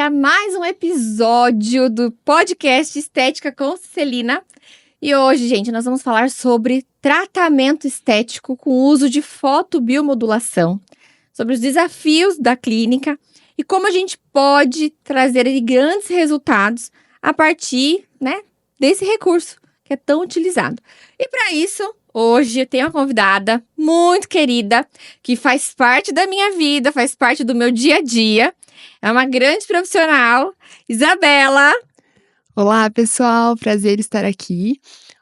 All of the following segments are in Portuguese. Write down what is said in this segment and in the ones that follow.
a mais um episódio do podcast Estética com Celina. E hoje, gente, nós vamos falar sobre tratamento estético com o uso de fotobiomodulação, sobre os desafios da clínica e como a gente pode trazer grandes resultados a partir, desse recurso que é tão utilizado. E para isso, hoje eu tenho uma convidada muito querida, que faz parte da minha vida, faz parte do meu dia a dia. É uma grande profissional, Isabela. Olá, pessoal, prazer estar aqui.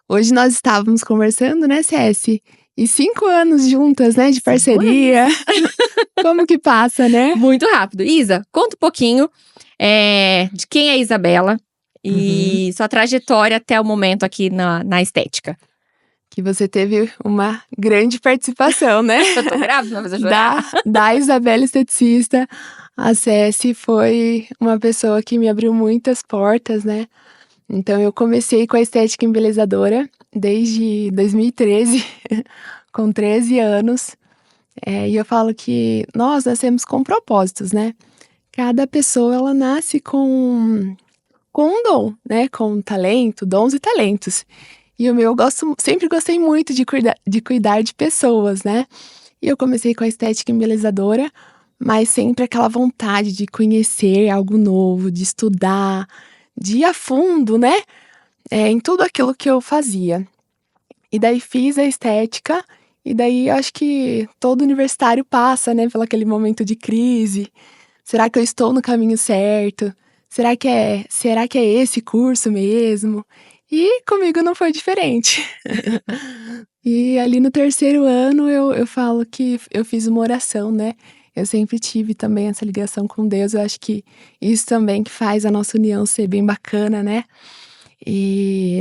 Hoje nós estávamos conversando, né, CS? E 5 anos juntas, né, de parceria. Como que passa, né? Muito rápido. Isa, conta um pouquinho de quem é a Isabela e sua trajetória até o momento aqui na estética. Que você teve uma grande participação, né? Eu tô grávida, mas eu chorar. Da Isabela esteticista. A CS foi uma pessoa que me abriu muitas portas, né? Então, eu comecei com a estética embelezadora desde 2013, com 13 anos. E eu falo que nós nascemos com propósitos, né? Cada pessoa, ela nasce com um dom, né? Com talento, dons e talentos. E o meu, sempre gostei muito de cuidar de pessoas, né? E eu comecei com a estética embelezadora, mas sempre aquela vontade de conhecer algo novo, de estudar, de ir a fundo, né? Em tudo aquilo que eu fazia. E daí fiz a estética, e daí acho que todo universitário passa, né? Pelo aquele momento de crise. Será que eu estou no caminho certo? Será que é esse curso mesmo? E comigo não foi diferente. E ali no 3º ano eu falo que eu fiz uma oração, né? Eu sempre tive também essa ligação com Deus. Eu acho que isso também que faz a nossa união ser bem bacana, né? E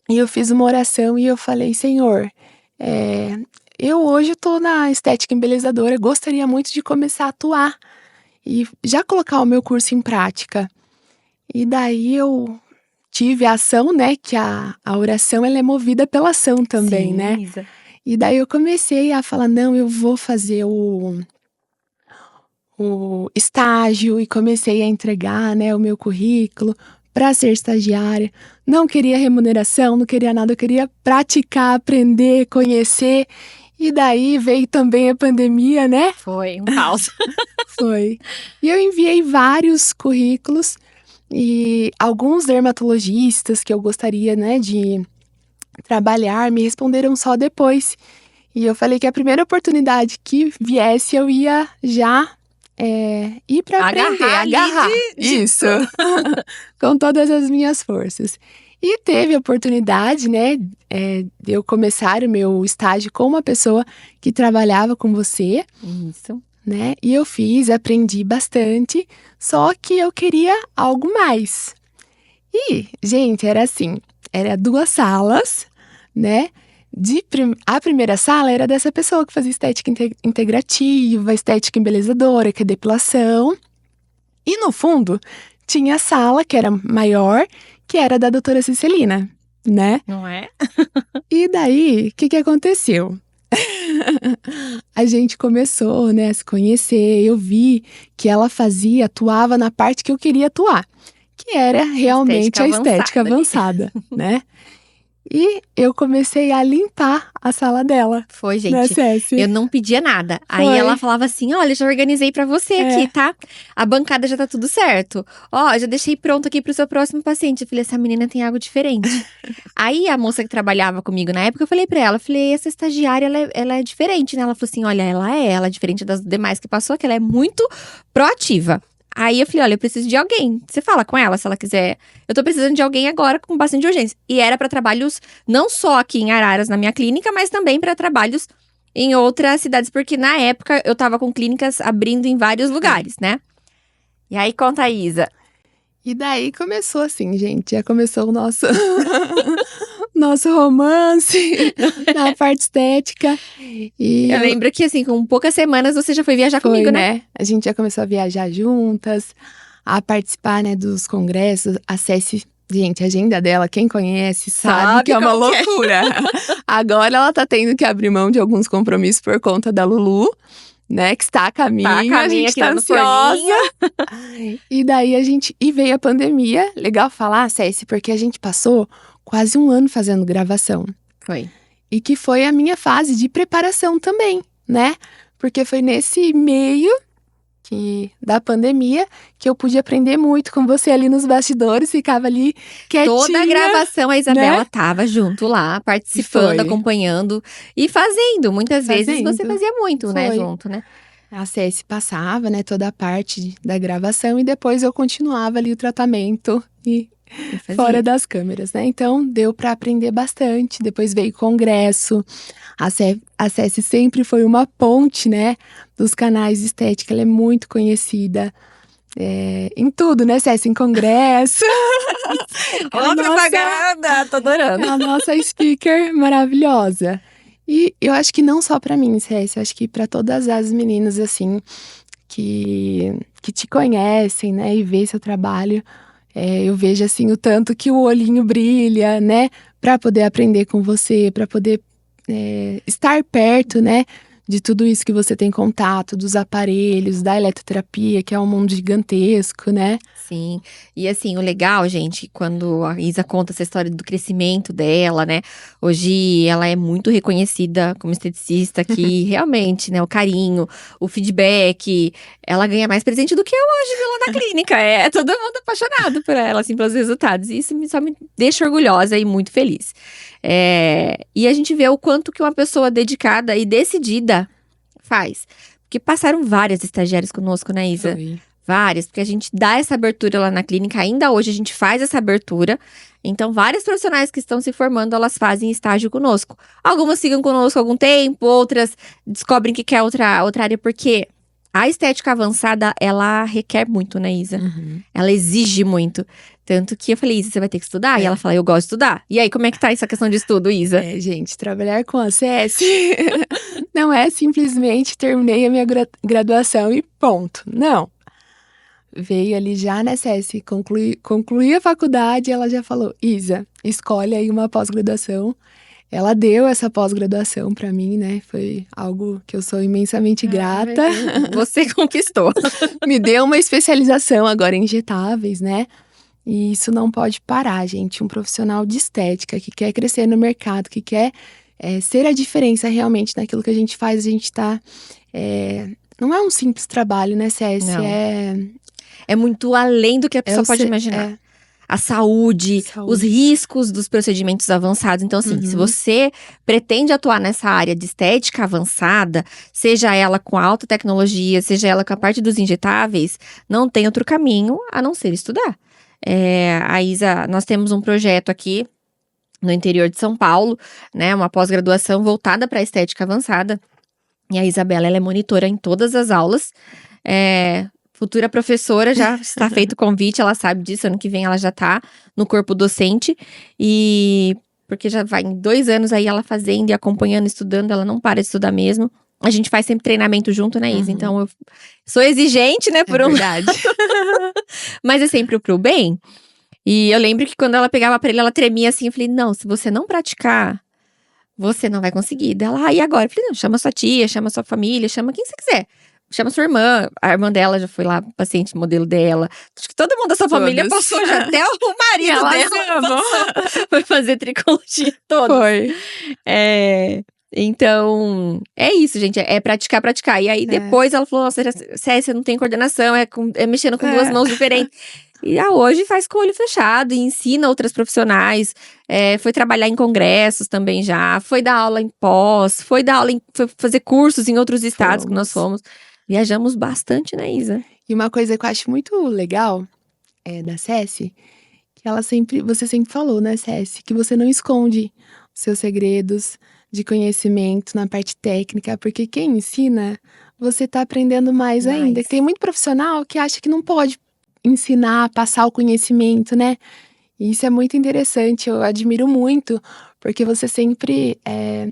eu fiz uma oração e eu falei, Senhor, eu hoje tô na estética embelezadora, gostaria muito de começar a atuar e já colocar o meu curso em prática. E daí eu tive a ação, né, que a oração ela é movida pela ação também, Sim, né? Isa. E daí eu comecei a falar, não, eu vou fazer o estágio e comecei a entregar, né, o meu currículo para ser estagiária. Não queria remuneração, não queria nada, eu queria praticar, aprender, conhecer. E daí veio também a pandemia, né? Foi um caos. Foi. E eu enviei vários currículos e alguns dermatologistas que eu gostaria, né, de trabalhar me responderam só depois. E eu falei que a primeira oportunidade que viesse eu ia já ir para aprender, agarrar. Isso, com todas as minhas forças. E teve a oportunidade, né, de eu começar o meu estágio com uma pessoa que trabalhava com você. Isso. Né? E eu fiz, aprendi bastante, só que eu queria algo mais. E, gente, era assim, era 2 salas, né? A primeira sala era dessa pessoa que fazia estética integrativa, estética embelezadora, que é depilação. E no fundo, tinha a sala, que era maior, que era da doutora Cicelina, né? Não é? E daí, o que aconteceu? A gente começou, né, a se conhecer, eu vi que ela atuava na parte que eu queria atuar, que era realmente a estética avançada, né? E eu comecei a limpar a sala dela. Foi, gente. Né, Céci? Eu não pedia nada. Foi. Aí ela falava assim, olha, já organizei pra você aqui, tá? A bancada já tá tudo certo. Ó, já deixei pronto aqui pro seu próximo paciente. Eu falei, essa menina tem algo diferente. Aí a moça que trabalhava comigo na época, eu falei pra ela, essa estagiária, ela é diferente, né? Ela falou assim, olha, ela é diferente das demais que passou, que ela é muito proativa. Aí eu falei, olha, eu preciso de alguém. Você fala com ela, se ela quiser. Eu tô precisando de alguém agora com bastante urgência. E era pra trabalhos não só aqui em Araras, na minha clínica, mas também pra trabalhos em outras cidades. Porque na época eu tava com clínicas abrindo em vários lugares, né? E aí, conta a Isa. E daí começou assim, gente. Já começou o nosso romance na parte estética. E eu lembro que, assim, com poucas semanas você já foi viajar comigo, né? A gente já começou a viajar juntas, a participar, né, dos congressos. Acesse, gente, a agenda dela, quem conhece sabe que é uma loucura. Agora ela tá tendo que abrir mão de alguns compromissos por conta da Lulu, né, que está a caminho, Tá a a caminho gente aqui tá no ansiosa. E daí e veio a pandemia, legal falar, Ceci, porque a gente passou quase 1 ano fazendo gravação. Foi. E que foi a minha fase de preparação também, né? Porque foi nesse meio da pandemia que eu pude aprender muito com você ali nos bastidores, ficava ali quietinha. Toda a gravação a Isabela né? tava junto lá, participando, Foi. acompanhando e fazendo. Muitas vezes você Fazendo. fazia muito, né, Foi. junto, né? A CS passava, né, toda a parte da gravação e depois eu continuava ali o tratamento e E fazia. fora das câmeras, né? Então deu para aprender bastante. Depois veio congresso. A CS sempre foi uma ponte, né, dos canais de estética. Ela é muito conhecida em tudo, né, CS? Em congresso. Ó, propaganda! Tô adorando. É a nossa speaker maravilhosa. E eu acho que não só pra mim, CS, eu acho que pra todas as meninas, assim, que te conhecem, né, e vê seu trabalho, eu vejo, assim, o tanto que o olhinho brilha, né, pra poder aprender com você, pra poder estar perto, né, de tudo isso que você tem contato, dos aparelhos, da eletroterapia, que é um mundo gigantesco, né? Sim, e assim, o legal, gente, quando a Isa conta essa história do crescimento dela, né? Hoje ela é muito reconhecida como esteticista, que realmente, né, o carinho, o feedback, ela ganha mais presente do que eu hoje, viu, lá na clínica. É todo mundo apaixonado por ela, assim, pelos resultados. E isso só me deixa orgulhosa e muito feliz. E a gente vê o quanto que uma pessoa dedicada e decidida faz. Porque passaram várias estagiárias conosco, né, Isa? Foi. Várias, porque a gente dá essa abertura lá na clínica, ainda hoje a gente faz essa abertura. Então, várias profissionais que estão se formando, elas fazem estágio conosco. Algumas ficam conosco há algum tempo, outras descobrem que quer outra área, porque a estética avançada, ela requer muito, né, Isa? Uhum. Ela exige muito. Tanto que eu falei, Isa, você vai ter que estudar? E ela fala, eu gosto de estudar. E aí, como é que tá essa questão de estudo, Isa? Gente, trabalhar com a CS não é simplesmente terminei a minha graduação e ponto. Não. Veio ali já na CS, concluí a faculdade e ela já falou, Isa, escolhe aí uma pós-graduação. Ela deu essa pós-graduação pra mim, né? Foi algo que eu sou imensamente grata. Você conquistou. Me deu uma especialização agora em injetáveis, né? E isso não pode parar, gente. Um profissional de estética que quer crescer no mercado, que quer ser a diferença realmente naquilo que a gente faz, a gente tá. Não é um simples trabalho, né, CS? Não. É muito além do que a pessoa pode imaginar. A saúde, os riscos dos procedimentos avançados. Então, assim, se você pretende atuar nessa área de estética avançada, seja ela com alta tecnologia, seja ela com a parte dos injetáveis, não tem outro caminho a não ser estudar. A Isa, nós temos um projeto aqui no interior de São Paulo, né? Uma pós-graduação voltada para a estética avançada. E a Isabela, ela é monitora em todas as aulas. Futura professora, já está feito o convite, ela sabe disso, ano que vem ela já tá no corpo docente. E porque já vai em 2 anos aí ela fazendo e acompanhando, estudando, ela não para de estudar mesmo. A gente faz sempre treinamento junto, né, Isa? Então eu sou exigente, né, por verdade. Mas é sempre pro bem. E eu lembro que quando ela pegava aparelho, ela tremia assim, eu falei, não, se você não praticar, você não vai conseguir. Dela, e agora? Eu falei, não, chama sua tia, chama sua família, chama quem você quiser. Chama sua irmã. A irmã dela já foi lá, paciente modelo dela. Acho que todo mundo da sua família passou já. Até o marido dela foi fazer tricologia toda. Foi. Então, é isso, gente. É praticar, praticar. E aí, depois ela falou, nossa, Cécia, não tem coordenação. É mexendo com 2 mãos diferentes. E hoje faz com o olho fechado e ensina outras profissionais. Foi trabalhar em congressos também já. Foi dar aula em pós. Foi fazer cursos em outros estados que nós fomos. Viajamos bastante, né, Isa? E uma coisa que eu acho muito legal da Ceci, que você sempre falou, né, Ceci, que você não esconde os seus segredos de conhecimento na parte técnica, porque quem ensina, você tá aprendendo mais ainda. Tem muito profissional que acha que não pode ensinar, passar o conhecimento, né? E isso é muito interessante, eu admiro muito, porque você sempre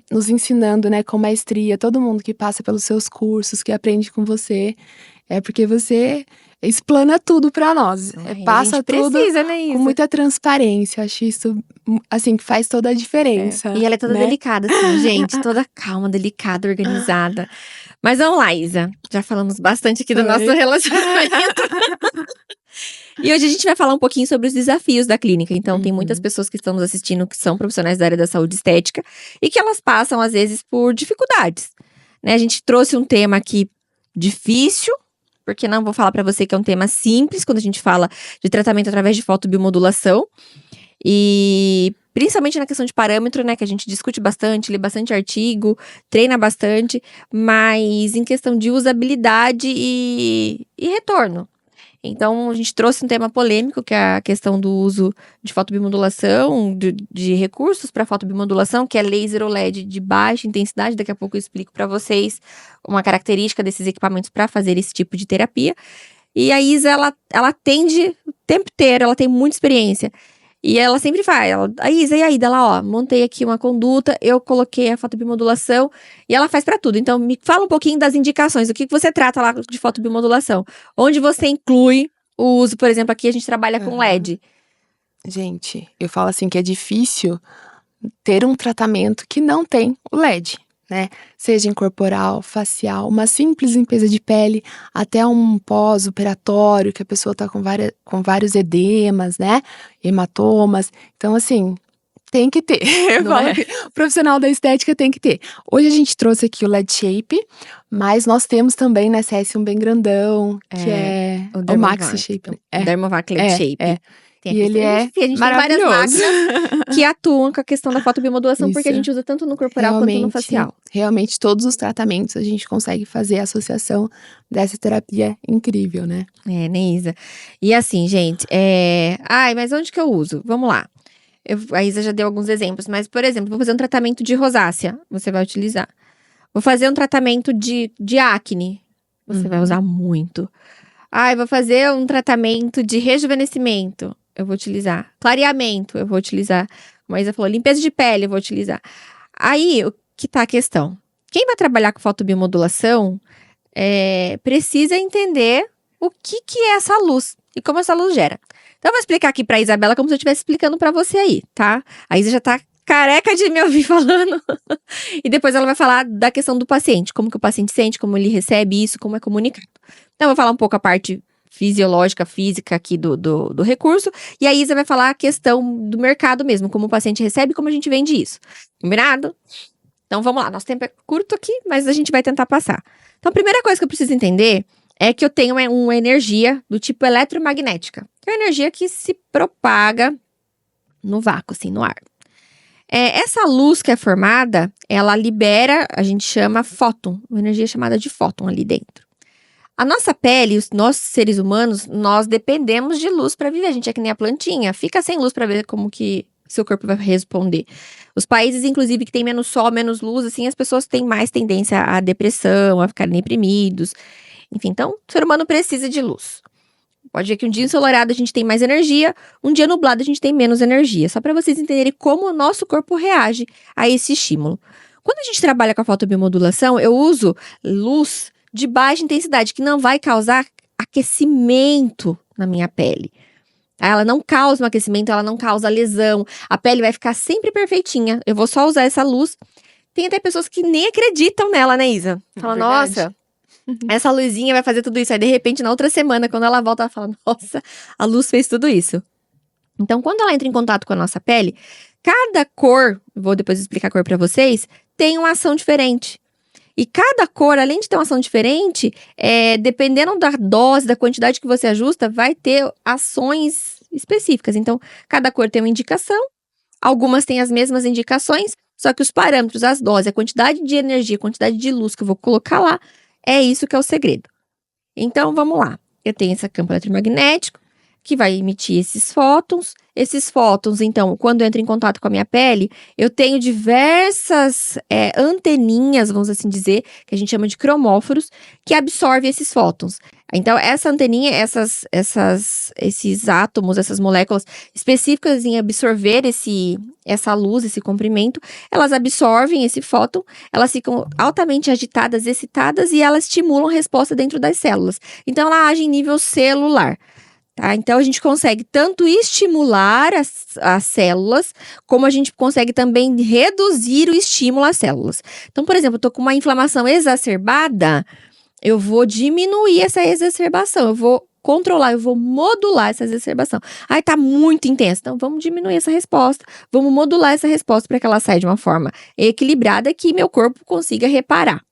nos ensinando, né, com maestria, todo mundo que passa pelos seus cursos, que aprende com você, porque você explana tudo pra nós, passa tudo precisa, né, Isa? com muita transparência, eu acho isso assim, que faz toda a diferença. E ela é toda né? delicada, assim, gente. Toda calma, delicada, organizada. Mas vamos lá, Isa. Já falamos bastante aqui do Foi. nosso relacionamento. E hoje a gente vai falar um pouquinho sobre os desafios da clínica. Então, tem muitas pessoas que estão nos assistindo que são profissionais da área da saúde estética e que elas passam, às vezes, por dificuldades. Né? A gente trouxe um tema aqui difícil, porque não vou falar pra você que é um tema simples quando a gente fala de tratamento através de fotobiomodulação. E principalmente na questão de parâmetro, né, que a gente discute bastante, lê bastante artigo, treina bastante, mas em questão de usabilidade e retorno. Então, a gente trouxe um tema polêmico, que é a questão do uso de fotobiomodulação, de recursos para fotobiomodulação, que é laser ou LED de baixa intensidade. Daqui a pouco eu explico para vocês uma característica desses equipamentos para fazer esse tipo de terapia. E a Isa, ela atende o tempo inteiro, ela tem muita experiência. E ela sempre faz, a Isa, e aí, dela, montei aqui uma conduta, eu coloquei a fotobiomodulação e ela faz pra tudo. Então, me fala um pouquinho das indicações, o que você trata lá de fotobiomodulação? Onde você inclui o uso, por exemplo, aqui a gente trabalha com LED. Gente, eu falo assim que é difícil ter um tratamento que não tem o LED, né? Seja em corporal, facial, uma simples limpeza de pele, até um pós-operatório, que a pessoa tá com vários edemas, né? Hematomas. Então, assim, tem que ter. Eu Não falo é? que o profissional da estética tem que ter. Hoje a gente trouxe aqui o LED Shape, mas nós temos também na CS um bem grandão, que é o Maxi Shape. O Dermovac LED Shape. E ele a gente tem várias maravilhoso. máquinas que atuam com a questão da fotobiomodulação, porque a Isso. gente usa tanto no corporal quanto no facial. Realmente, todos os tratamentos a gente consegue fazer a associação dessa terapia incrível, né? Isa? E assim, gente, Ai, mas onde que eu uso? Vamos lá. A Isa já deu alguns exemplos, mas, por exemplo, vou fazer um tratamento de rosácea, você vai utilizar. Vou fazer um tratamento de acne, você vai usar muito. Ai, vou fazer um tratamento de rejuvenescimento, eu vou utilizar. Clareamento, eu vou utilizar. Como a Isa falou, limpeza de pele, eu vou utilizar. Aí, o que tá a questão? Quem vai trabalhar com fotobiomodulação precisa entender o que é essa luz e como essa luz gera. Então, eu vou explicar aqui pra Isabela como se eu estivesse explicando pra você aí, tá? A Isa já tá careca de me ouvir falando. E depois ela vai falar da questão do paciente, como que o paciente sente, como ele recebe isso, como é comunicado. Então, eu vou falar um pouco a parte fisiológica, física aqui do recurso. E a Isa vai falar a questão do mercado mesmo, como o paciente recebe e como a gente vende isso. Combinado? Então, vamos lá. Nosso tempo é curto aqui, mas a gente vai tentar passar. Então, a primeira coisa que eu preciso entender é que eu tenho uma energia do tipo eletromagnética. Que é uma energia que se propaga no vácuo, assim, no ar. Essa luz que é formada, ela libera, a gente chama fóton, uma energia chamada de fóton ali dentro. A nossa pele, os nossos seres humanos, nós dependemos de luz para viver. A gente é que nem a plantinha, fica sem luz para ver como que seu corpo vai responder. Os países, inclusive, que tem menos sol, menos luz, assim, as pessoas têm mais tendência à depressão, a ficarem deprimidos. Enfim, então, o ser humano precisa de luz. Pode ver que um dia ensolarado a gente tem mais energia, um dia nublado a gente tem menos energia. Só para vocês entenderem como o nosso corpo reage a esse estímulo. Quando a gente trabalha com a fotobiomodulação, eu uso luz de baixa intensidade, que não vai causar aquecimento na minha pele. Ela não causa um aquecimento, ela não causa lesão. A pele vai ficar sempre perfeitinha. Eu vou só usar essa luz. Tem até pessoas que nem acreditam nela, né, Isa? Fala, nossa, essa luzinha vai fazer tudo isso. Aí, de repente, na outra semana, quando ela volta, ela fala, nossa, a luz fez tudo isso. Então, quando ela entra em contato com a nossa pele, cada cor, vou depois explicar a cor pra vocês, tem uma ação diferente. E cada cor, além de ter uma ação diferente, dependendo da dose, da quantidade que você ajusta, vai ter ações específicas. Então, cada cor tem uma indicação, algumas têm as mesmas indicações, só que os parâmetros, as doses, a quantidade de energia, a quantidade de luz que eu vou colocar lá, é isso que é o segredo. Então, vamos lá. Eu tenho esse campo eletromagnético, que vai emitir esses fótons. Esses fótons, então, quando entram em contato com a minha pele, eu tenho diversas anteninhas, vamos assim dizer, que a gente chama de cromóforos, que absorvem esses fótons. Então, essa anteninha, esses átomos, essas moléculas específicas em absorver essa luz, esse comprimento, elas absorvem esse fóton, elas ficam altamente agitadas, excitadas e elas estimulam a resposta dentro das células. Então, ela age em nível celular. Tá? Então, a gente consegue tanto estimular as células, como a gente consegue também reduzir o estímulo às células. Então, por exemplo, eu tô com uma inflamação exacerbada, eu vou diminuir essa exacerbação, eu vou controlar, eu vou modular essa exacerbação. Aí tá muito intenso, então vamos diminuir essa resposta, vamos modular essa resposta para que ela saia de uma forma equilibrada que meu corpo consiga reparar.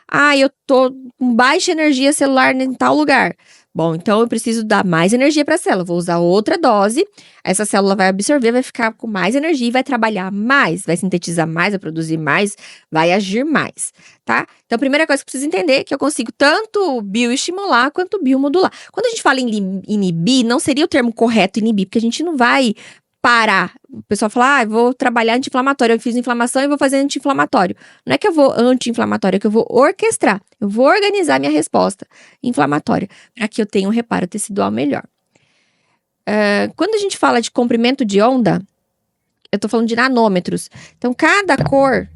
Ah, eu tô com baixa energia celular em tal lugar. Bom, então eu preciso dar mais energia para a célula. Vou usar outra dose. Essa célula vai absorver, vai ficar com mais energia e vai trabalhar mais, vai sintetizar mais, vai produzir mais, vai agir mais, tá? Então, a primeira coisa que eu preciso entender é que eu consigo tanto bioestimular quanto biomodular. Quando a gente fala em inibir, não seria o termo correto inibir, porque a gente não vai parar. O pessoal fala, eu vou trabalhar anti-inflamatório, eu fiz inflamação e vou fazer anti-inflamatório. Não é que eu vou anti-inflamatório, é que eu vou orquestrar. Eu vou organizar minha resposta inflamatória para que eu tenha um reparo tecidual melhor. Quando a gente fala de comprimento de onda, eu tô falando de nanômetros. Então, cada cor,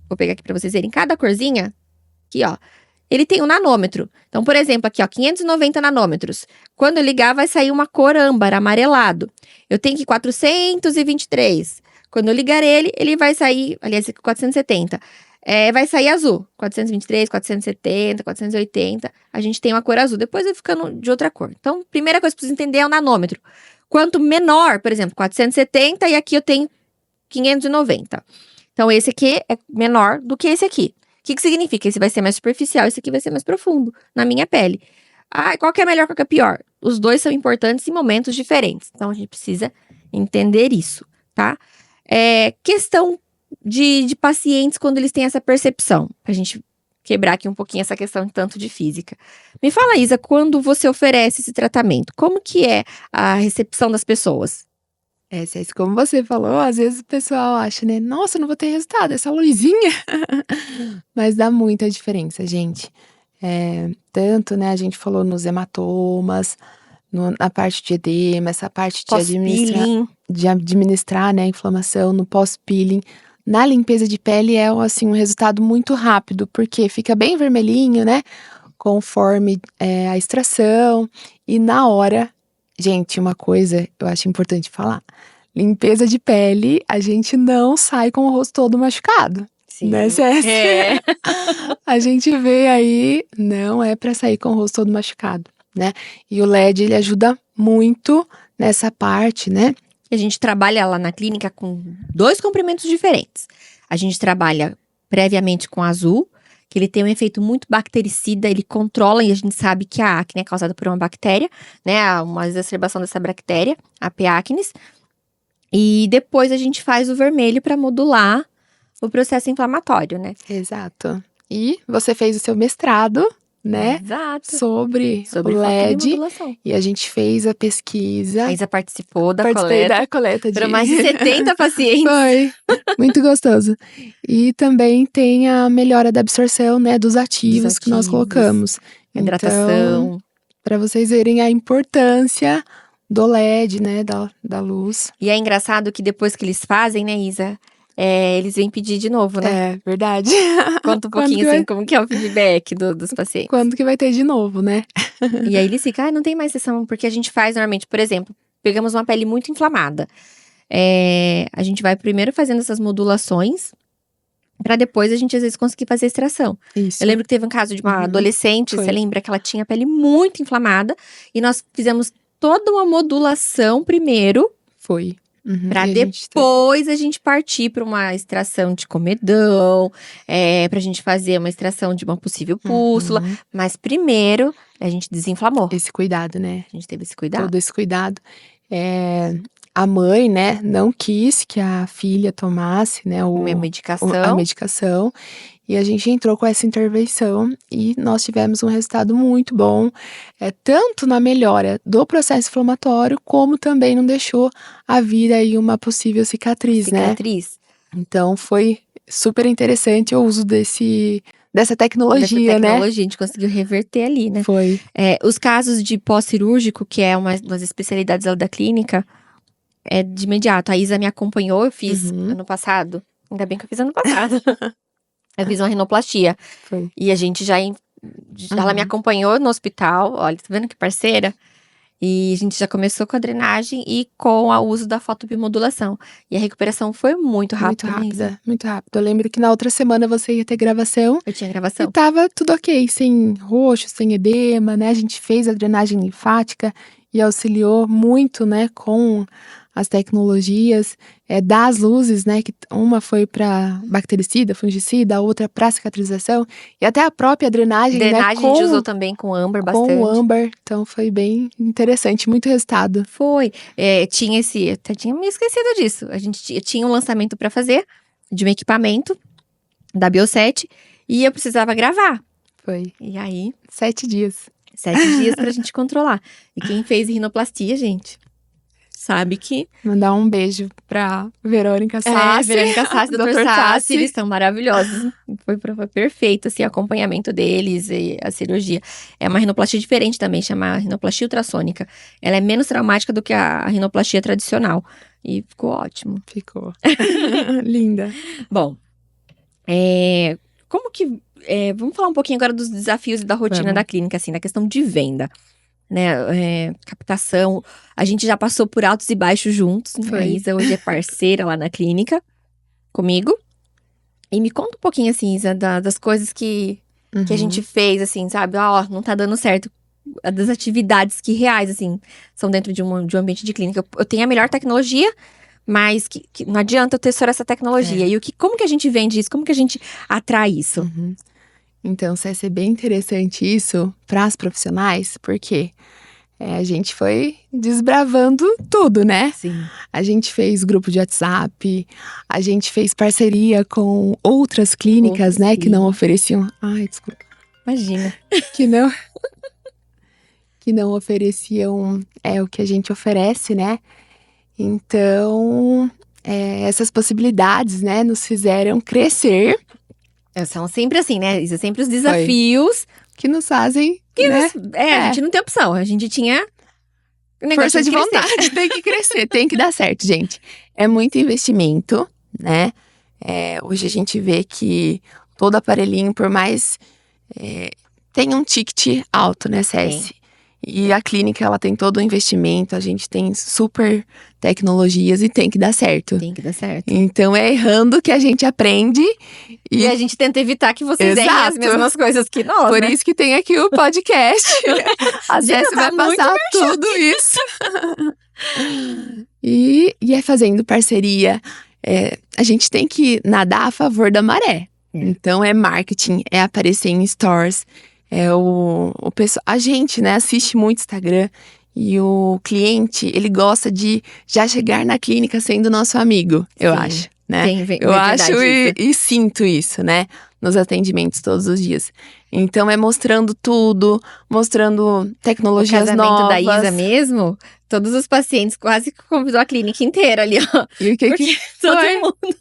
vou pegar aqui para vocês verem, cada corzinha, aqui ó, ele tem um nanômetro. Então, por exemplo, aqui ó, 590 nanômetros. Quando eu ligar, vai sair uma cor âmbar, amarelado. Eu tenho aqui 423. Quando eu ligar ele vai sair, aliás, 470. Vai sair azul. 423, 470, 480. A gente tem uma cor azul. Depois vai ficando de outra cor. Então, primeira coisa que precisa entender é o nanômetro. Quanto menor, por exemplo, 470 e aqui eu tenho 590. Então, esse aqui é menor do que esse aqui. O que significa? Esse vai ser mais superficial, esse aqui vai ser mais profundo na minha pele. Qual que é melhor, qual que é pior? Os dois são importantes em momentos diferentes. Então, a gente precisa entender isso, tá? Questão de pacientes quando eles têm essa percepção. Pra gente quebrar aqui um pouquinho essa questão tanto de física. Me fala, Isa, quando você oferece esse tratamento, como que é a recepção das pessoas? Como você falou, às vezes o pessoal acha, né? Nossa, eu não vou ter resultado, essa luzinha. Mas dá muita diferença, gente. Tanto, né, a gente falou nos hematomas, na parte de edema, essa parte de administrar, né, a inflamação no pós-peeling. Na limpeza de pele é, assim, um resultado muito rápido, porque fica bem vermelhinho, né, conforme a extração. E na hora, gente, uma coisa eu acho importante falar. Limpeza de pele, a gente não sai com o rosto todo machucado. Sim. Né, Cécia? A gente vê aí, não é pra sair com o rosto todo machucado, né? E o LED, ele ajuda muito nessa parte, né? A gente trabalha lá na clínica com 2 comprimentos diferentes. A gente trabalha previamente com azul, que ele tem um efeito muito bactericida, ele controla, e a gente sabe que a acne é causada por uma bactéria, né? Uma exacerbação dessa bactéria, a P. acnes. E depois a gente faz o vermelho para modular o processo inflamatório, né? Exato. E você fez o seu mestrado, né? Exato. Sobre o LED. E a gente fez a pesquisa. A Isa participou da coleta de... Para mais de 70 pacientes. Foi. Muito gostoso. E também tem a melhora da absorção, né? Dos ativos que nós colocamos. Hidratação. Então, para vocês verem a importância do LED, né? Da luz. E é engraçado que depois que eles fazem, né, Isa? Eles vêm pedir de novo, né? É, verdade. Conta um pouquinho, assim, como que é o feedback dos pacientes. Quando que vai ter de novo, né? E aí eles ficam, não tem mais sessão, porque a gente faz normalmente, por exemplo, pegamos uma pele muito inflamada. A gente vai primeiro fazendo essas modulações, pra depois a gente às vezes conseguir fazer a extração. Isso. Eu lembro que teve um caso de uma adolescente, você lembra que ela tinha a pele muito inflamada, e nós fizemos toda uma modulação primeiro. Foi. Pra depois a gente partir pra uma extração de comedão, pra gente fazer uma extração de uma possível pústula. Mas primeiro, a gente desinflamou. Esse cuidado, né? A gente teve esse cuidado. Todo esse cuidado. A mãe, né, não quis que a filha tomasse, né, a medicação. E a gente entrou com essa intervenção e nós tivemos um resultado muito bom, tanto na melhora do processo inflamatório, como também não deixou a vir aí uma possível cicatriz, né? Então foi super interessante o uso dessa tecnologia, né? A gente conseguiu reverter ali, né? Foi. Os casos de pós-cirúrgico, que é uma das especialidades da clínica, de imediato. A Isa me acompanhou, eu fiz ano passado. Ainda bem que eu fiz ano passado. Eu fiz uma rinoplastia. Foi. E a gente ela me acompanhou no hospital. Olha, tá vendo que parceira? E a gente já começou com a drenagem e com o uso da fotobiomodulação. E a recuperação foi muito rápida. Muito né, Isa? rápida, muito rápida. Eu lembro que na outra semana você ia ter gravação Eu tinha e gravação. tava tudo ok, sem roxo, sem edema, né? A gente fez a drenagem linfática e auxiliou muito, né, com as tecnologias das luzes, né? Que uma foi para bactericida, fungicida, a outra para cicatrização e até a própria drenagem, né? Drenagem a gente usou também com âmbar bastante. Com o âmbar, então foi bem interessante, muito resultado. Foi. Tinha esse. Eu até tinha me esquecido disso. A gente tinha um lançamento pra fazer de um equipamento da Bioset e eu precisava gravar. Foi E aí, 7 dias. 7 dias pra gente controlar. E quem fez rinoplastia, gente, sabe que. Mandar um beijo pra Verônica Sassi. Verônica Sassi e Dr. Dr. Sassi, eles são maravilhosos. Foi perfeito, assim, o acompanhamento deles e a cirurgia. É uma rinoplastia diferente também, chama rinoplastia ultrassônica. Ela é menos traumática do que a rinoplastia tradicional. E ficou ótimo. Ficou. Linda. Bom, como que... vamos falar um pouquinho agora dos desafios e da rotina Vamos. da clínica, assim, da questão de venda. Né, captação, a gente já passou por altos e baixos juntos, né? Foi. A Isa hoje é parceira lá na clínica, comigo. E me conta um pouquinho, assim, Isa, das coisas que a gente fez, assim, sabe? Ó, não tá dando certo. Das atividades que reais, assim, são dentro de um ambiente de clínica. Eu tenho a melhor tecnologia, mas que não adianta eu ter só essa tecnologia. E como que a gente vende isso? Como que a gente atrai isso? Uhum. Então, vai ser bem interessante isso para as profissionais, porque a gente foi desbravando tudo, né? Sim. A gente fez grupo de WhatsApp, a gente fez parceria com outras clínicas, né? Que não ofereciam. Ai, desculpa. Imagina. Que não ofereciam o que a gente oferece, né? Então, essas possibilidades, né, nos fizeram crescer. São sempre assim, né? Isso é sempre os desafios. Que nos fazem, né? A gente não tem opção. A gente tinha Força de vontade, tem que crescer, tem que dar certo, gente. É muito investimento, né? Hoje a gente vê que todo aparelhinho, por mais… tem um ticket alto, né, Ceci? E a clínica, ela tem todo o investimento, a gente tem super tecnologias e tem que dar certo. Tem que dar certo. Então, é errando que a gente aprende. E a gente tenta evitar que vocês errem as Exato. mesmas coisas que nós, Por né? isso que tem aqui o podcast. A Ceci vai passar tudo isso. E é fazendo parceria. A gente tem que nadar a favor da maré. Então, é marketing, é aparecer em stores. O pessoal, a gente, né, assiste muito Instagram e o cliente, ele gosta de já chegar na clínica sendo nosso amigo, eu acho, né? Eu acho e sinto isso, né, nos atendimentos todos os dias. Então, é mostrando tudo, mostrando tecnologias novas. O casamento da Isa mesmo, todos os pacientes quase que convidou a clínica inteira ali, ó. E o que todo mundo.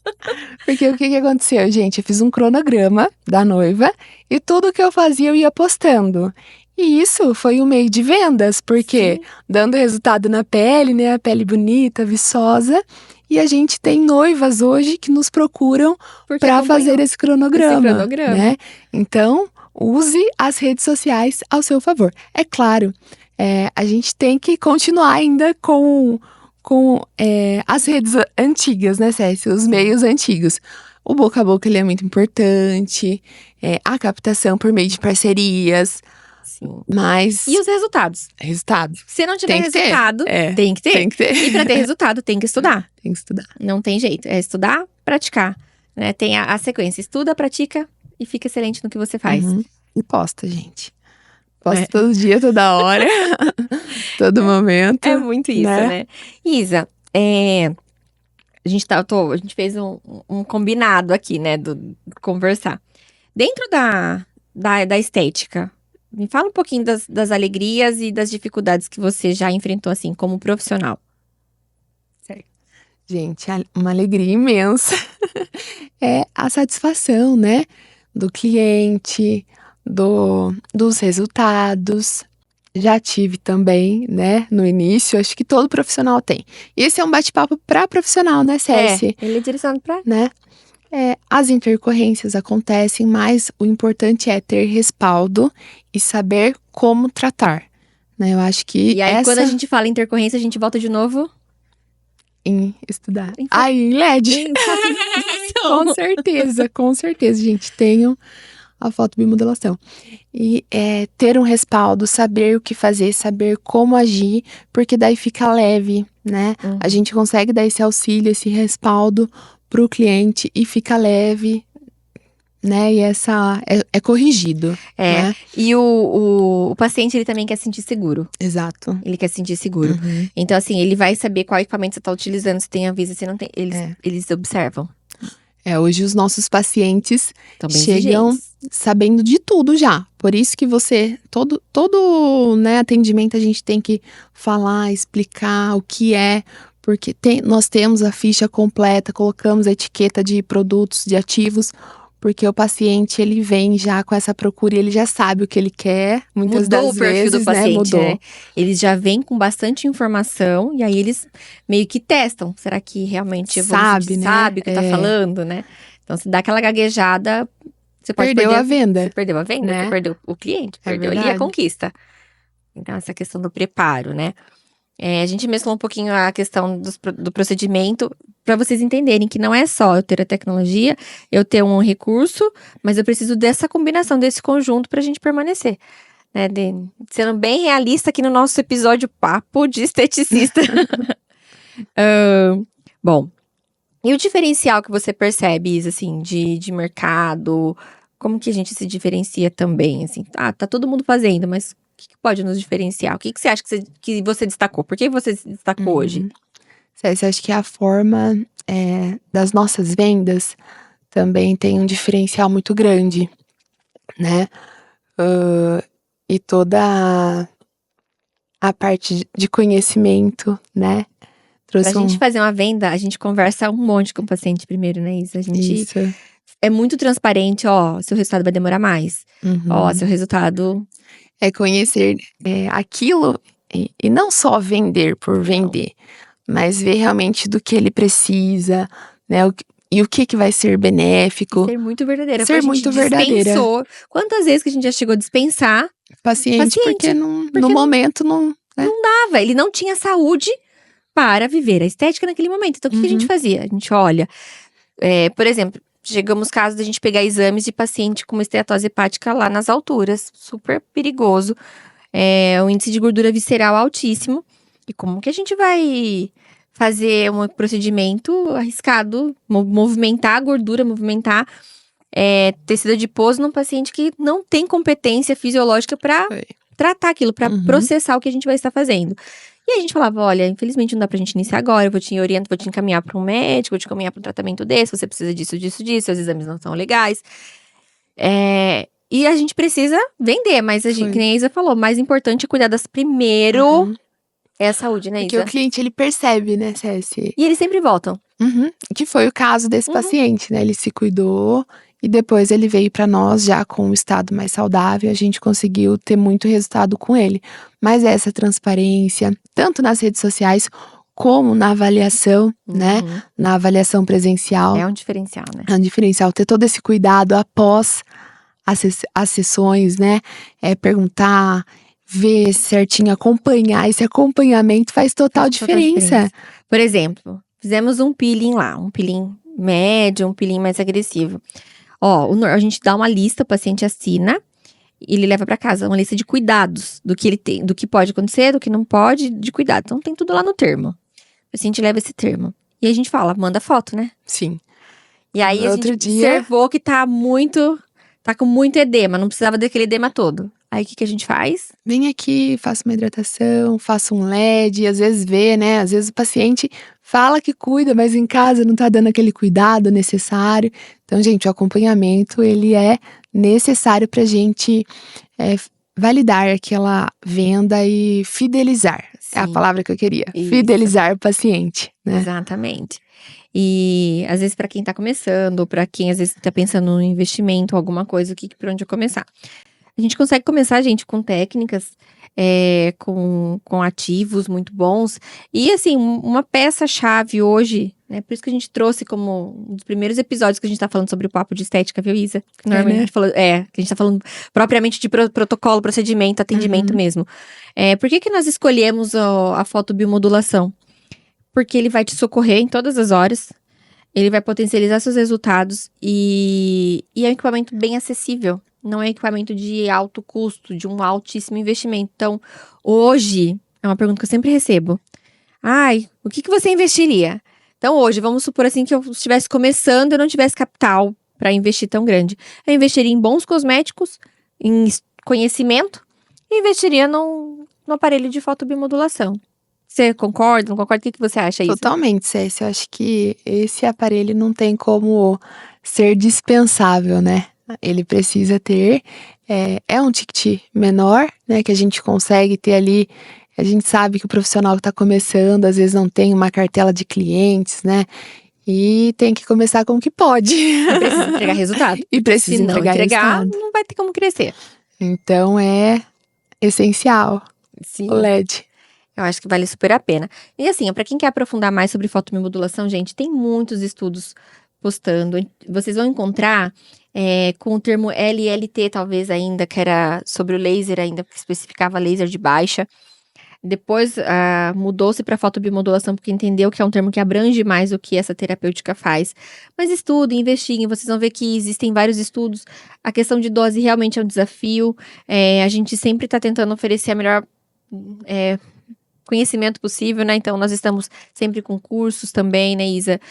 Porque o que aconteceu, gente? Eu fiz um cronograma da noiva e tudo que eu fazia eu ia postando. E isso foi um meio de vendas, porque dando resultado na pele, né? A pele bonita, viçosa. E a gente tem noivas hoje que nos procuram para fazer esse cronograma, né? Então, use as redes sociais ao seu favor. É claro, a gente tem que continuar ainda com as redes antigas, né, Cécia? Os meios antigos. O boca a boca, ele é muito importante. A captação por meio de parcerias. Sim. Mas… E os resultados? Resultados. Se não tiver resultado, tem que ter. Tem que ter. E pra ter resultado, tem que estudar. Tem que estudar. Não tem jeito. É estudar, praticar. Né? Tem a sequência. Estuda, pratica e fica excelente no que você faz. E posta, gente. Posta todo dia, toda hora. Todo momento. É muito isso, né? Isa, a gente fez um combinado aqui, né? Do conversar. Dentro da estética, me fala um pouquinho das alegrias e das dificuldades que você já enfrentou, assim, como profissional. Certo. Gente, uma alegria imensa é a satisfação, né? Do cliente, dos resultados. Já tive também, né? No início, acho que todo profissional tem. E esse é um bate-papo para profissional, né, Ceci? Ele é direcionado pra… Né? As intercorrências acontecem, mas o importante é ter respaldo e saber como tratar, né? Eu acho que E aí, quando a gente fala intercorrência, a gente volta de novo em estudar. Em Em LED. em fotobiomodulação. Com certeza, gente. Tenham a fotobiomodulação. E ter um respaldo, saber o que fazer, saber como agir, porque daí fica leve, né? A gente consegue dar esse auxílio, esse respaldo pro cliente e fica leve, né? E essa é corrigido, né? E o paciente, ele também quer sentir seguro. Exato. Ele quer sentir seguro. Uhum. Então, assim, ele vai saber qual equipamento você tá utilizando, se tem aviso, se não tem. Eles observam. Hoje os nossos pacientes Tão bem chegam exigentes. sabendo de tudo já. Por isso que todo né, atendimento a gente tem que falar, explicar o que é. Porque nós temos a ficha completa, colocamos a etiqueta de produtos, de ativos. Porque o paciente, ele vem já com essa procura e ele já sabe o que ele quer. Muitas Mudou das o perfil vezes, do paciente, né? Mudou. né? Eles já vêm com bastante informação e aí eles meio que testam. Será que realmente Sabe, né? sabe o que tá falando, né? Então, se dá aquela gaguejada, você pode Perdeu perder a venda. Você perdeu a venda, né? você perdeu o cliente, perdeu ali a verdade. conquista. Então, essa questão do preparo, né? A gente mesclou um pouquinho a questão do procedimento para vocês entenderem que não é só eu ter a tecnologia, eu ter um recurso, mas eu preciso dessa combinação, desse conjunto para a gente permanecer. Né? Sendo bem realista aqui no nosso episódio Papo de Esteticista. Bom, e o diferencial que você percebe, Isa, assim, de mercado? Como que a gente se diferencia também, assim? Tá todo mundo fazendo, mas o que pode nos diferenciar? O que você acha que você destacou? Por que você se destacou hoje? Cécia, acho que a forma das nossas vendas também tem um diferencial muito grande, né? E toda a parte de conhecimento, né? Pra gente fazer uma venda, a gente conversa um monte com o paciente primeiro, né, Isa? A gente Isso. é muito transparente, seu resultado vai demorar mais. Seu resultado… É conhecer aquilo e não só vender por vender, mas ver realmente do que ele precisa, né? E o que vai ser benéfico. Ser muito verdadeira. Ser muito verdadeira. Dispensou. Quantas vezes que a gente já chegou a dispensar paciente porque no momento não… Não dava, ele não tinha saúde para viver a estética naquele momento. Então, o que a gente fazia? A gente olha, por exemplo, chegamos casos da gente pegar exames de paciente com uma esteatose hepática lá nas alturas, super perigoso, o índice de gordura visceral altíssimo. E como que a gente vai fazer um procedimento arriscado, movimentar a gordura, movimentar tecido adiposo num paciente que não tem competência fisiológica para tratar aquilo, para processar o que a gente vai estar fazendo. E aí a gente falava, olha, infelizmente não dá pra gente iniciar agora, eu vou te encaminhar pra um médico, vou te encaminhar pra um tratamento desse, você precisa disso, seus exames não são legais. E a gente precisa vender, mas que nem a Isa falou, mais importante é cuidar primeiro é a saúde, né, Isa? Porque o cliente, ele percebe, né, Cécia? E eles sempre voltam. Que foi o caso desse paciente, né? Ele se cuidou e depois ele veio pra nós já com um estado mais saudável. A gente conseguiu ter muito resultado com ele. Mas essa transparência, tanto nas redes sociais como na avaliação, né? Na avaliação presencial. É um diferencial, né? É um diferencial. Ter todo esse cuidado após as sessões, né? Perguntar, ver certinho, acompanhar. Esse acompanhamento faz total diferença. Por exemplo, fizemos um peeling lá, um peeling médio, um peeling mais agressivo. A gente dá uma lista, o paciente assina, e ele leva pra casa uma lista de cuidados, do que ele tem, do que pode acontecer, do que não pode, de cuidado. Então tem tudo lá no termo. O paciente leva esse termo. E a gente fala, manda foto, né? Sim. E aí a gente observou que tá com muito edema, não precisava daquele edema todo. Aí o que a gente faz? Vem aqui, faça uma hidratação, faça um LED, às vezes vê, né? Às vezes o paciente fala que cuida, mas em casa não tá dando aquele cuidado necessário. Então, gente, o acompanhamento, ele é necessário pra gente validar aquela venda e fidelizar. Sim. É a palavra que eu queria. Isso. Fidelizar o paciente, né? Exatamente. E às vezes pra quem tá começando, ou pra quem às vezes tá pensando no investimento, alguma coisa, por onde eu começar. A gente consegue começar, gente, com técnicas, com ativos muito bons. E assim, uma peça-chave hoje, né? Por isso que a gente trouxe como um dos primeiros episódios que a gente tá falando sobre o papo de estética, viu, Isa? Que normalmente a gente falou, que a gente tá falando propriamente de protocolo, procedimento, atendimento mesmo. Por que nós escolhemos a fotobiomodulação? Porque ele vai te socorrer em todas as horas, ele vai potencializar seus resultados e é um equipamento bem acessível. Não é um equipamento de alto custo, de um altíssimo investimento. Então, hoje, é uma pergunta que eu sempre recebo. O que você investiria? Então, hoje, vamos supor assim que eu estivesse começando e eu não tivesse capital para investir tão grande. Eu investiria em bons cosméticos, em conhecimento e investiria no aparelho de fotobiomodulação. Você concorda, não concorda? O que você acha, Isa? Totalmente, Cécia. Eu acho que esse aparelho não tem como ser dispensável, né? Ele precisa ter. É um ticket menor, né? Que a gente consegue ter ali. A gente sabe que o profissional que está começando, às vezes não tem uma cartela de clientes, né? E tem que começar com o que pode. E precisa entregar resultado. E precisa Se não entregar resultado. não vai ter como crescer. Então é essencial. Sim. O LED. Eu acho que vale super a pena. E assim, pra quem quer aprofundar mais sobre fotobiomodulação, gente, tem muitos estudos postando. Vocês vão encontrar com o termo LLT, talvez ainda, que era sobre o laser ainda, que especificava laser de baixa. Depois mudou-se para fotobiomodulação, porque entendeu que é um termo que abrange mais o que essa terapêutica faz. Mas estudem, investiguem, vocês vão ver que existem vários estudos. A questão de dose realmente é um desafio. A gente sempre está tentando oferecer a melhor conhecimento possível, né? Então, nós estamos sempre com cursos também, né, Isa?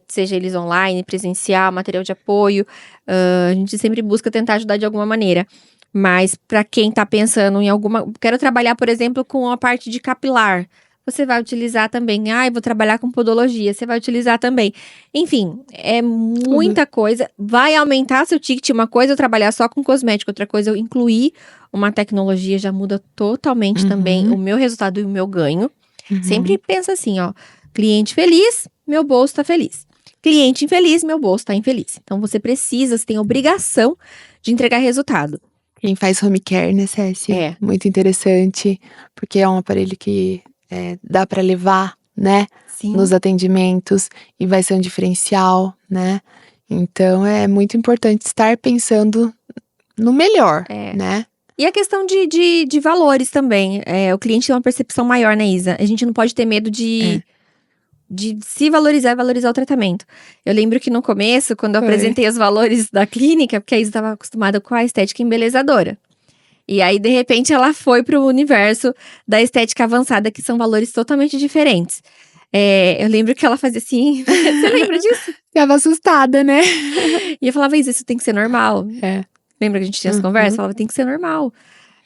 Seja eles online, presencial, material de apoio. A gente sempre busca tentar ajudar de alguma maneira. Mas, para quem tá pensando em quero trabalhar, por exemplo, com a parte de capilar. Você vai utilizar também. Vou trabalhar com podologia. Você vai utilizar também. Enfim, é muita coisa. Vai aumentar seu ticket. Uma coisa eu trabalhar só com cosmético, outra coisa eu incluir uma tecnologia, já muda totalmente também o meu resultado e o meu ganho. Sempre pensa assim, ó. Cliente feliz, meu bolso tá feliz. Cliente infeliz, meu bolso tá infeliz. Então, você tem obrigação de entregar resultado. Quem faz home care, né, Cécia? Muito interessante, porque é um aparelho que dá para levar, né, nos atendimentos e vai ser um diferencial, né? Então é muito importante estar pensando no melhor, né? E a questão de valores também. O cliente tem uma percepção maior, né, Isa? A gente não pode ter medo de se valorizar e valorizar o tratamento. Eu lembro que no começo, quando eu apresentei os valores da clínica, porque a Isa estava acostumada com a estética embelezadora. E aí, de repente, ela foi pro universo da estética avançada, que são valores totalmente diferentes. Eu lembro que ela fazia assim… Você lembra disso? Ficava assustada, né? E eu falava, isso tem que ser normal. Lembra que a gente tinha essa conversa? Eu falava, tem que ser normal.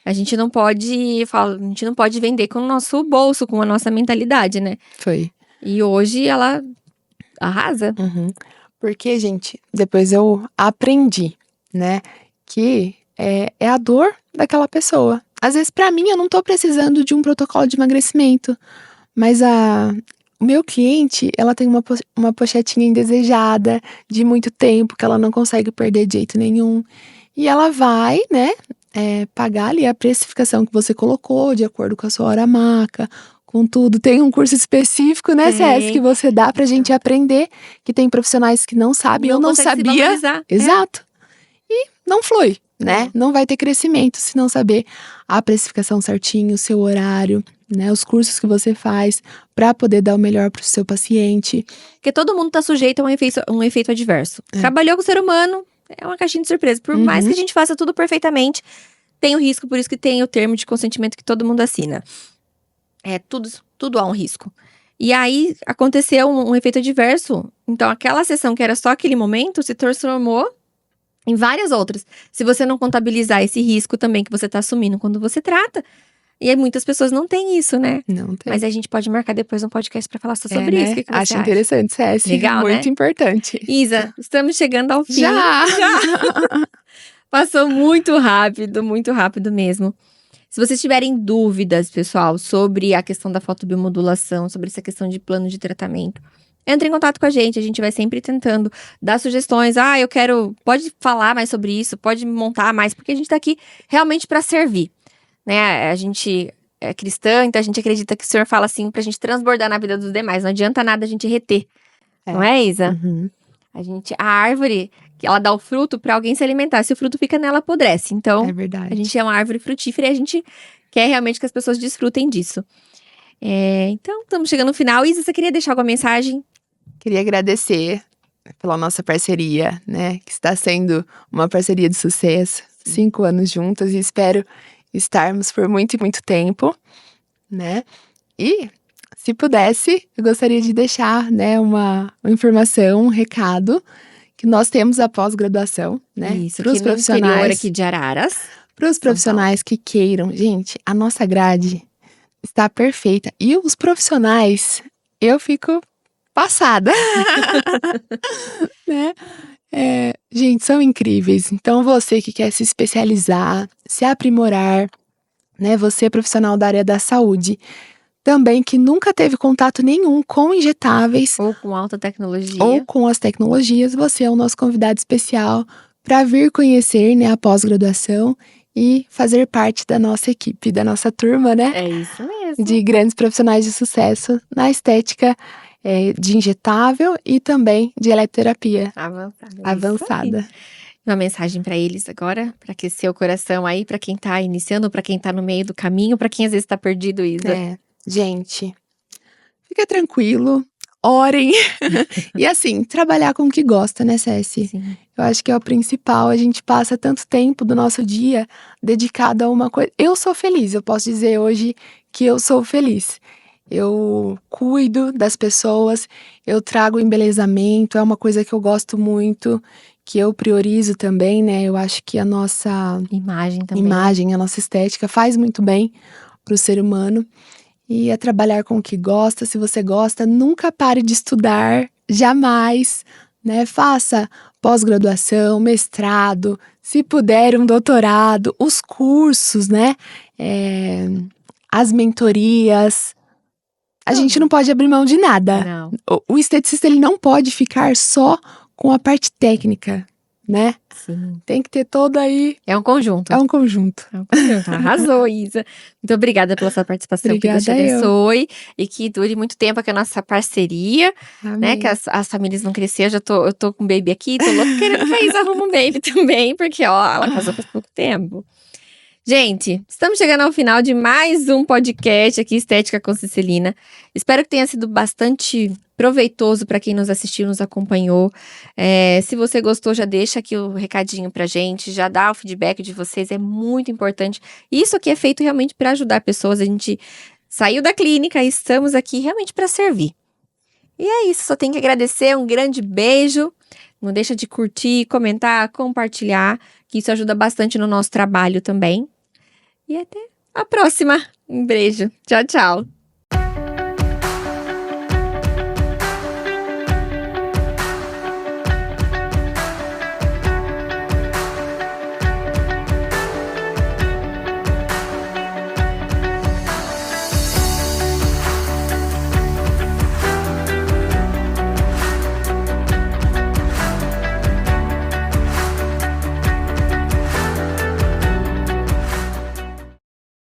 A gente não pode vender com o nosso bolso, com a nossa mentalidade, né? Foi. E hoje ela arrasa. Porque, gente, depois eu aprendi, né? Que é a dor daquela pessoa. Às vezes, pra mim, eu não tô precisando de um protocolo de emagrecimento. Mas o meu cliente, ela tem uma pochetinha indesejada de muito tempo, que ela não consegue perder de jeito nenhum. E ela vai, né, pagar ali a precificação que você colocou, de acordo com a sua hora maca, com tudo. Tem um curso específico, né, Cés, que você dá pra gente aprender, que tem profissionais que não sabem, eu não sabia. Exato. E não flui, né? Não vai ter crescimento se não saber a precificação certinho, o seu horário, né? Os cursos que você faz pra poder dar o melhor pro seu paciente. Porque todo mundo tá sujeito a um efeito adverso. Trabalhou com o ser humano, é uma caixinha de surpresa. Por mais que a gente faça tudo perfeitamente, tem o risco, por isso que tem o termo de consentimento que todo mundo assina. Tudo há um risco. E aí, aconteceu um efeito adverso. Então, aquela sessão que era só aquele momento, se transformou em várias outras. Se você não contabilizar esse risco também que você tá assumindo quando você trata. E aí, muitas pessoas não têm isso, né? Não tem. Mas a gente pode marcar depois um podcast pra falar só sobre isso. Né? O que você Acho acha? interessante, Cécia. Legal, muito né? importante. Isa, estamos chegando ao fim. Já! Passou muito rápido mesmo. Se vocês tiverem dúvidas, pessoal, sobre a questão da fotobiomodulação, sobre essa questão de plano de tratamento, entre em contato com a gente vai sempre tentando dar sugestões. Pode falar mais sobre isso, pode montar mais, porque a gente tá aqui realmente para servir, né? A gente é cristã, então a gente acredita que o Senhor fala assim pra gente transbordar na vida dos demais. Não adianta nada a gente reter Não é, Isa? Uhum. A árvore, ela dá o fruto pra alguém se alimentar. Se o fruto fica nela, apodrece. Então, É verdade. a gente é uma árvore frutífera e a gente quer realmente que as pessoas desfrutem disso. Então, estamos chegando no final. Isa, você queria deixar alguma mensagem? Queria agradecer pela nossa parceria, né? Que está sendo uma parceria de sucesso. 5 anos juntas e espero estarmos por muito e muito tempo, né? E, se pudesse, eu gostaria de deixar, né, uma informação, um recado, que nós temos a pós-graduação, né? Isso, Para os aqui no interior profissionais, aqui de Araras. para os São profissionais que queiram. Gente, a nossa grade está perfeita. E os profissionais, eu fico passada, né? Gente, são incríveis. Então, você que quer se especializar, se aprimorar, né? Você, profissional da área da saúde, também que nunca teve contato nenhum com injetáveis Ou com alta tecnologia. ou com as tecnologias, você é o nosso convidado especial para vir conhecer, né, a pós-graduação e fazer parte da nossa equipe, da nossa turma, né? É isso mesmo. De grandes profissionais de sucesso na estética de injetável e também de eletroterapia avançada. Uma mensagem pra eles agora, pra aquecer o coração aí, pra quem tá iniciando, pra quem tá no meio do caminho, pra quem às vezes tá perdido, Isa. Gente, fica tranquilo, orem e assim, trabalhar com o que gosta, né, Ceci? Sim. Eu acho que é o principal, a gente passa tanto tempo do nosso dia dedicado a uma coisa. Eu sou feliz, eu posso dizer hoje que eu sou feliz. Eu cuido das pessoas, eu trago embelezamento, é uma coisa que eu gosto muito, que eu priorizo também, né? Eu acho que a nossa Imagem também. imagem, a nossa estética faz muito bem para o ser humano. E é trabalhar com o que gosta. Se você gosta, nunca pare de estudar, jamais, né? Faça pós-graduação, mestrado, se puder um doutorado, os cursos, né? As mentorias. A gente não pode abrir mão de nada. Não. O esteticista, ele não pode ficar só com a parte técnica, né? Sim. Tem que ter todo aí. É um conjunto. É um conjunto. Arrasou, Isa. Muito obrigada pela sua participação. Que Deus te Obrigada eu. abençoe. E que dure muito tempo aqui a nossa parceria, né? Amém. Que as famílias vão crescer. Eu tô com um baby aqui, tô louca querendo que a Isa arruma um baby também, porque, ó, ela casou faz pouco tempo. Gente, estamos chegando ao final de mais um podcast aqui, Estética com Cicelina. Espero que tenha sido bastante proveitoso para quem nos assistiu, nos acompanhou. Se você gostou, já deixa aqui o recadinho pra gente, já dá o feedback de vocês, é muito importante. Isso aqui é feito realmente para ajudar pessoas. A gente saiu da clínica e estamos aqui realmente para servir. E é isso, só tenho que agradecer, um grande beijo. Não deixa de curtir, comentar, compartilhar, que isso ajuda bastante no nosso trabalho também. E até a próxima. Um beijo. Tchau, tchau.